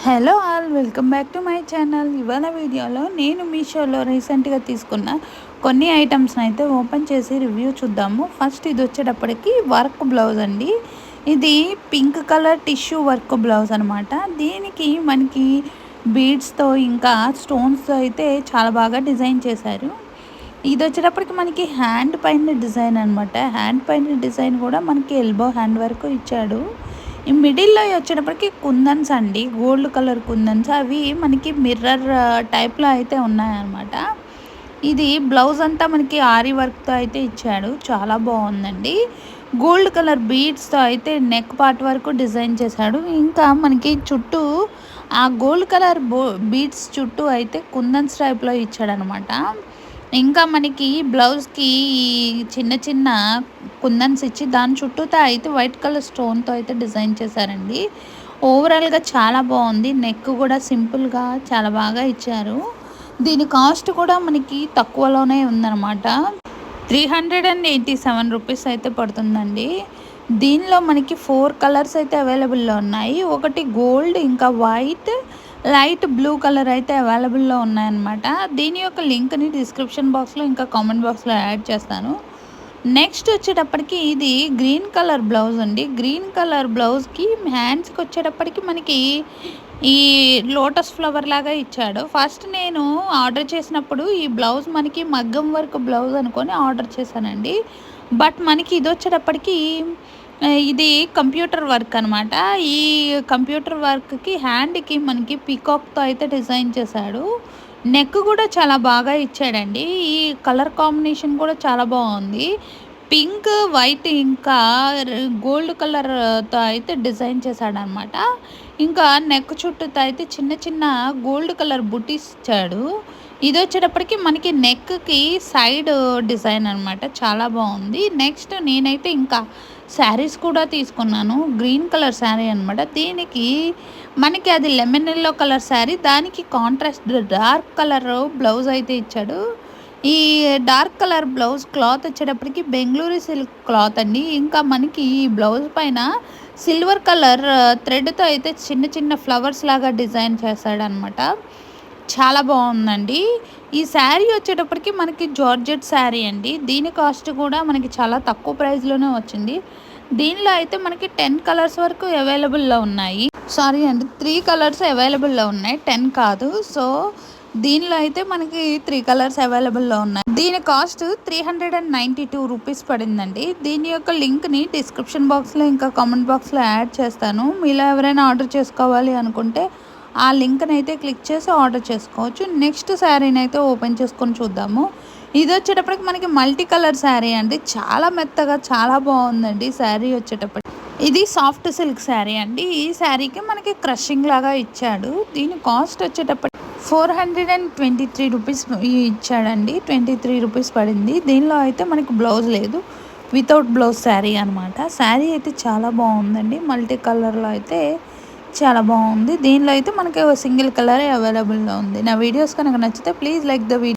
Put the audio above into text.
Hello all, welcome back to my channel. ఇవాళ వీడియోలో నేను మీషోలో రీసెంట్గా తీసుకున్న కొన్ని ఐటమ్స్ని అయితే ఓపెన్ చేసి రివ్యూ చూద్దాము. ఫస్ట్ ఇది వచ్చేటప్పటికి వర్క్ బ్లౌజ్ అండి. ఇది pink colour tissue work blouse అనమాట. దీనికి మనకి బీడ్స్తో ఇంకా స్టోన్స్తో అయితే చాలా బాగా డిజైన్ చేశారు. ఇది వచ్చేటప్పటికి మనకి హ్యాండ్ పైన డిజైన్ అనమాట. హ్యాండ్ పైన డిజైన్ కూడా మనకి ఎల్బో హ్యాండ్ వరకు ఇచ్చాడు. ఈ మిడిల్లో వచ్చేటప్పటికి కుందన్స్ అండి, గోల్డ్ కలర్ కుందన్స్. అవి మనకి మిర్రర్ టైప్లో అయితే ఉన్నాయన్నమాట. ఇది బ్లౌజ్ అంతా మనకి ఆరి వర్క్తో అయితే ఇచ్చాడు, చాలా బాగుందండి. గోల్డ్ కలర్ బీడ్స్తో అయితే నెక్ పార్ట్ వరకు డిజైన్ చేశాడు. ఇంకా మనకి చుట్టూ ఆ గోల్డ్ కలర్ బీడ్స్ చుట్టూ అయితే కుందన్స్ టైప్లో ఇచ్చాడనమాట. ఇంకా మనకి బ్లౌజ్కి చిన్న చిన్న కుందన్స్ ఇచ్చి దాని చుట్టూతో అయితే వైట్ కలర్ స్టోన్తో అయితే డిజైన్ చేశారండి. ఓవరాల్గా చాలా బాగుంది. నెక్ కూడా సింపుల్గా చాలా బాగా ఇచ్చారు. దీని కాస్ట్ కూడా మనకి తక్కువలోనే ఉందన్నమాట. 387 రూపీస్ అయితే పడుతుందండి. దీనిలో మనకి 4 కలర్స్ అయితే అవైలబుల్లో ఉన్నాయి. ఒకటి గోల్డ్, ఇంకా వైట్, లైట్ బ్లూ కలర్ అయితే అవైలబుల్లో ఉన్నాయన్నమాట. దీని యొక్క లింక్ని డిస్క్రిప్షన్ బాక్స్లో ఇంకా కామెంట్ బాక్స్లో యాడ్ చేస్తాను. నెక్స్ట్ వచ్చేటప్పటికి ఇది గ్రీన్ కలర్ బ్లౌజ్ అండి. గ్రీన్ కలర్ బ్లౌజ్కి హ్యాండ్స్కి వచ్చేటప్పటికి మనకి ఈ లోటస్ ఫ్లవర్ లాగా ఇచ్చాడు. ఫస్ట్ నేను ఆర్డర్ చేసినప్పుడు ఈ బ్లౌజ్ మనకి మగ్గం వర్క్ బ్లౌజ్ అనుకొని ఆర్డర్ చేశానండి. బట్ మనకి ఇది వచ్చేటప్పటికి ఇది కంప్యూటర్ వర్క్ అనమాట. ఈ కంప్యూటర్ వర్క్కి హ్యాండ్కి మనకి పీకాక్తో అయితే డిజైన్ చేశాడు. నెక్ కూడా చాలా బాగా ఇచ్చాడండి. ఈ కలర్ కాంబినేషన్ కూడా చాలా బాగుంది. పింక్, వైట్ ఇంకా గోల్డ్ కలర్తో అయితే డిజైన్ చేశాడనమాట. ఇంకా నెక్ చుట్టూతో అయితే చిన్న చిన్న గోల్డ్ కలర్ బుటీస్ ఇచ్చాడు. ఇది వచ్చేటప్పటికి మనకి నెక్కి సైడ్ డిజైన్ అనమాట, చాలా బాగుంది. నెక్స్ట్ నేనైతే ఇంకా శారీస్ కూడా తీసుకున్నాను. గ్రీన్ కలర్ శారీ అనమాట. దీనికి మనకి అది లెమన్ ఎల్లో కలర్ శారీ, దానికి కాంట్రాస్ట్ డార్క్ కలర్ బ్లౌజ్ అయితే ఇచ్చాడు. ఈ డార్క్ కలర్ బ్లౌజ్ క్లాత్ వచ్చేటప్పటికి బెంగళూరు సిల్క్ క్లాత్ అండి. ఇంకా మనకి ఈ బ్లౌజ్ పైన సిల్వర్ కలర్ థ్రెడ్తో అయితే చిన్న చిన్న ఫ్లవర్స్ లాగా డిజైన్ చేశాడనమాట. చాలా బాగుందండి. ఈ శారీ వచ్చేటప్పటికి మనకి జార్జెట్ శారీ అండి. దీని కాస్ట్ కూడా మనకి చాలా తక్కువ ప్రైస్లోనే వచ్చింది. దీనిలో అయితే మనకి 10 కలర్స్ వరకు అవైలబుల్లో ఉన్నాయి. సారీ అండి, 3 కలర్స్ అవైలబుల్లో ఉన్నాయి, 10 కాదు. సో దీనిలో అయితే మనకి 3 కలర్స్ అవైలబుల్లో ఉన్నాయి. దీని కాస్ట్ 392 రూపీస్ పడిందండి. దీని యొక్క లింక్ని డిస్క్రిప్షన్ బాక్స్లో ఇంకా కామెంట్ బాక్స్లో యాడ్ చేస్తాను. మీలో ఎవరైనా ఆర్డర్ చేసుకోవాలి అనుకుంటే ఆ లింక్ని అయితే క్లిక్ చేసి ఆర్డర్ చేసుకోవచ్చు. నెక్స్ట్ శారీని అయితే ఓపెన్ చేసుకొని చూద్దాము. ఇది వచ్చేటప్పటికి మనకి మల్టీ కలర్ శారీ అండి. చాలా మెత్తగా చాలా బాగుందండి శారీ వచ్చేటప్పటికి. ఇది సాఫ్ట్ సిల్క్ శారీ అండి. ఈ శారీకి మనకి క్రషింగ్ లాగా ఇచ్చాడు. దీని కాస్ట్ వచ్చేటప్పటికి 423 రూపీస్ ఇచ్చాడండి. 23 రూపీస్ పడింది. దీనిలో అయితే మనకి బ్లౌజ్ లేదు, వితౌట్ బ్లౌజ్ శారీ అనమాట. శారీ అయితే చాలా బాగుందండి. మల్టీ కలర్లో అయితే చాలా బాగుంది. దీనిలో అయితే మనకి సింగిల్ కలరే అవైలబుల్లో ఉంది. నా వీడియోస్ కనుక నచ్చితే ప్లీజ్ లైక్ ద వీడియో.